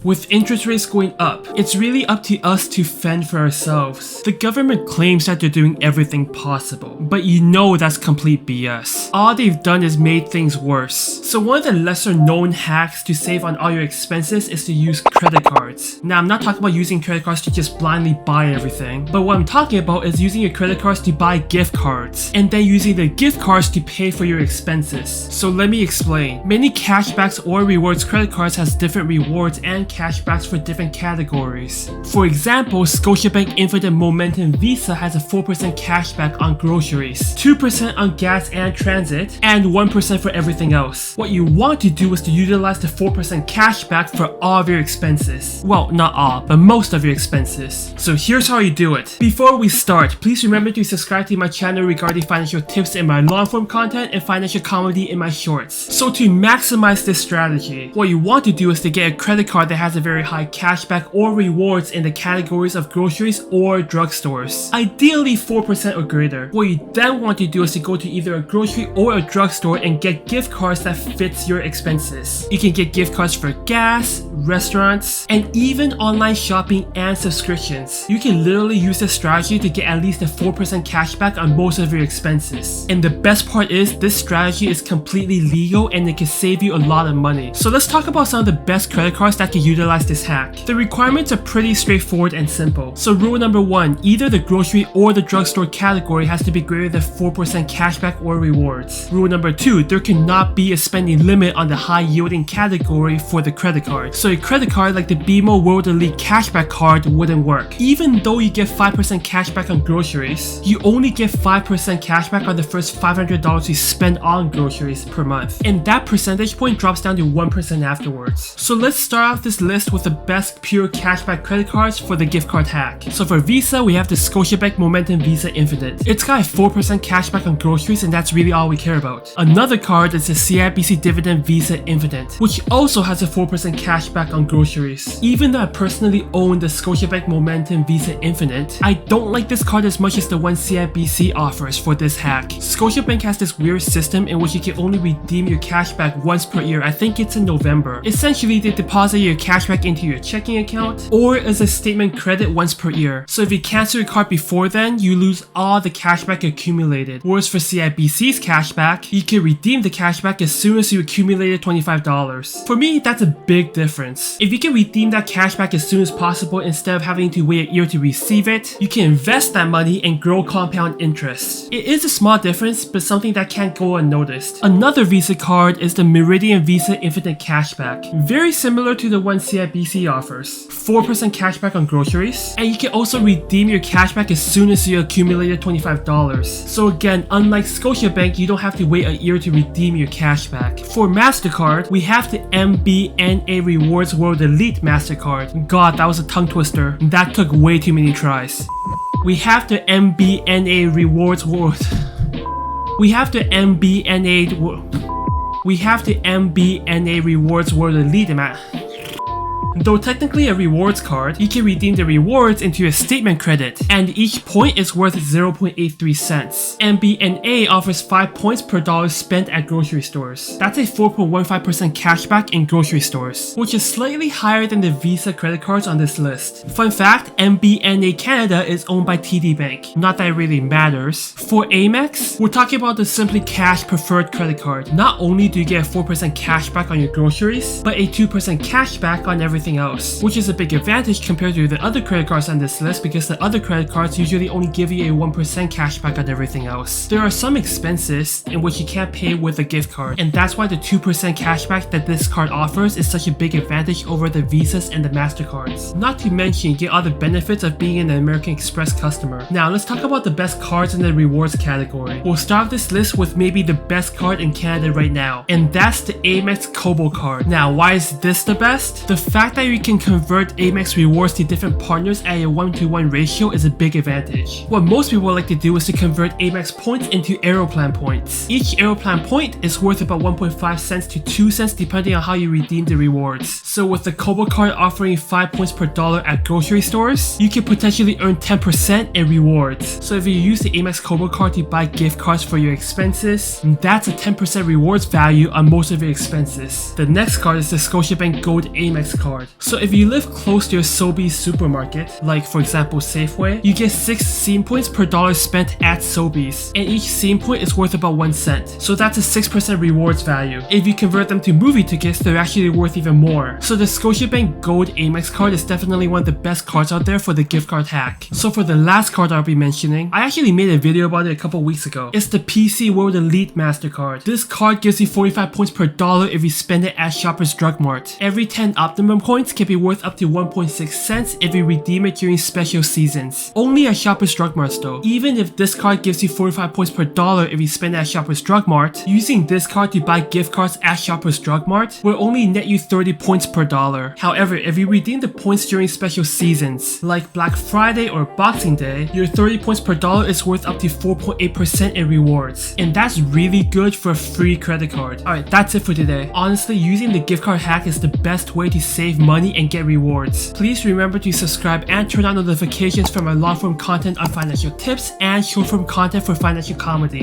With interest rates going up, it's really up to us to fend for ourselves. The government claims that they're doing everything possible, but you know that's complete BS. All they've done is made things worse. So one of the lesser known hacks to save on all your expenses is to use credit cards. Now I'm not talking about using credit cards to just blindly buy everything, but what I'm talking about is using your credit cards to buy gift cards, and then using the gift cards to pay for your expenses. So let me explain. Many cashbacks or rewards credit cards has different rewards and cashbacks for different categories. For example, Scotiabank Infinite Momentum Visa has a 4% cashback on groceries, 2% on gas and transit, and 1% for everything else. What you want to do is to utilize the 4% cashback for all of your expenses. Well, not all, but most of your expenses. So here's how you do it. Before we start, please remember to subscribe to my channel regarding financial tips in my long-form content and financial comedy in my shorts. So to maximize this strategy, what you want to do is to get a credit card that has a very high cashback or rewards in the categories of groceries or drugstores. Ideally 4% or greater. What you then want to do is to go to either a grocery or a drugstore and get gift cards that fits your expenses. You can get gift cards for gas, restaurants, and even online shopping and subscriptions. You can literally use this strategy to get at least a 4% cashback on most of your expenses. And the best part is this strategy is completely legal and it can save you a lot of money. So let's talk about some of the best credit cards that can utilize this hack. The requirements are pretty straightforward and simple. So rule number 1, either the grocery or the drugstore category has to be greater than 4% cashback or rewards. Rule number 2, there cannot be a spending limit on the high yielding category for the credit card. So a credit card like the BMO World Elite Cashback card wouldn't work. Even though you get 5% cashback on groceries, you only get 5% cashback on the first $500 you spend on groceries per month. And that percentage point drops down to 1% afterwards. So let's start off this list with the best pure cashback credit cards for the gift card hack. So for Visa, we have the Scotiabank Momentum Visa Infinite. It's got a 4% cashback on groceries and that's really all we care about. Another card is the CIBC Dividend Visa Infinite, which also has a 4% cashback on groceries. Even though I personally own the Scotiabank Momentum Visa Infinite, I don't like this card as much as the one CIBC offers for this hack. Scotiabank has this weird system in which you can only redeem your cashback once per year. I think it's in November. Essentially, they deposit your cashback into your checking account or as a statement credit once per year. So if you cancel your card before then, you lose all the cashback accumulated. Whereas for CIBC's cashback, you can redeem the cashback as soon as you accumulated $25. For me, that's a big difference. If you can redeem that cashback as soon as possible instead of having to wait a year to receive it, you can invest that money and grow compound interest. It is a small difference, but something that can't go unnoticed. Another Visa card is the Meridian Visa Infinite Cashback. Very similar to the one CIBC offers. 4% cashback on groceries, and you can also redeem your cashback as soon as you accumulated $25. So again, unlike Scotiabank, you don't have to wait a year to redeem your cashback. For Mastercard, we have the MBNA Rewards World Elite Mastercard. God, that was a tongue twister. That took way too many tries. We have the MBNA Rewards World. We have the MBNA Rewards World Elite Though technically a rewards card, you can redeem the rewards into a statement credit, and each point is worth 0.83 cents. MBNA offers 5 points per dollar spent at grocery stores. That's a 4.15% cashback in grocery stores, which is slightly higher than the Visa credit cards on this list. Fun fact, MBNA Canada is owned by TD Bank. Not that it really matters. For Amex, we're talking about the Simplycash preferred credit card. Not only do you get a 4% cashback on your groceries, but a 2% cashback on everything else, which is a big advantage compared to the other credit cards on this list because the other credit cards usually only give you a 1% cashback on everything else. There are some expenses in which you can't pay with a gift card, and that's why the 2% cashback that this card offers is such a big advantage over the Visas and the Mastercards. Not to mention, you get all the benefits of being an American Express customer. Now let's talk about the best cards in the rewards category. We'll start this list with maybe the best card in Canada right now, and that's the Amex Cobalt card. Now why is this the best? The fact that you can convert Amex rewards to different partners at a 1-to-1 ratio is a big advantage. What most people like to do is to convert Amex points into Aeroplan points. Each Aeroplan point is worth about 1.5 cents to 2 cents depending on how you redeem the rewards. So with the Cobalt card offering 5 points per dollar at grocery stores, you can potentially earn 10% in rewards. So if you use the Amex Cobalt card to buy gift cards for your expenses, that's a 10% rewards value on most of your expenses. The next card is the Scotiabank Gold Amex card. card. So if you live close to your Sobeys supermarket, like for example Safeway, you get 6 scene points per dollar spent at Sobeys, and each scene point is worth about 1 cent. So that's a 6% rewards value. If you convert them to movie tickets, they're actually worth even more. So the Scotiabank Gold Amex card is definitely one of the best cards out there for the gift card hack. So for the last card I'll be mentioning, I actually made a video about it a couple weeks ago. It's the PC World Elite Mastercard. This card gives you 45 points per dollar if you spend it at Shoppers Drug Mart. Every 10 optimum points can be worth up to 1.6 cents if you redeem it during special seasons. Only at Shoppers Drug Mart though. Even if this card gives you 45 points per dollar if you spend it at Shoppers Drug Mart, using this card to buy gift cards at Shoppers Drug Mart will only net you 30 points per dollar. However, if you redeem the points during special seasons, like Black Friday or Boxing Day, your 30 points per dollar is worth up to 4.8% in rewards. And that's really good for a free credit card. Alright, that's it for today. Honestly, using the gift card hack is the best way to save money and get rewards. Please remember to subscribe and turn on notifications for my long form content on financial tips and short form content for financial comedy.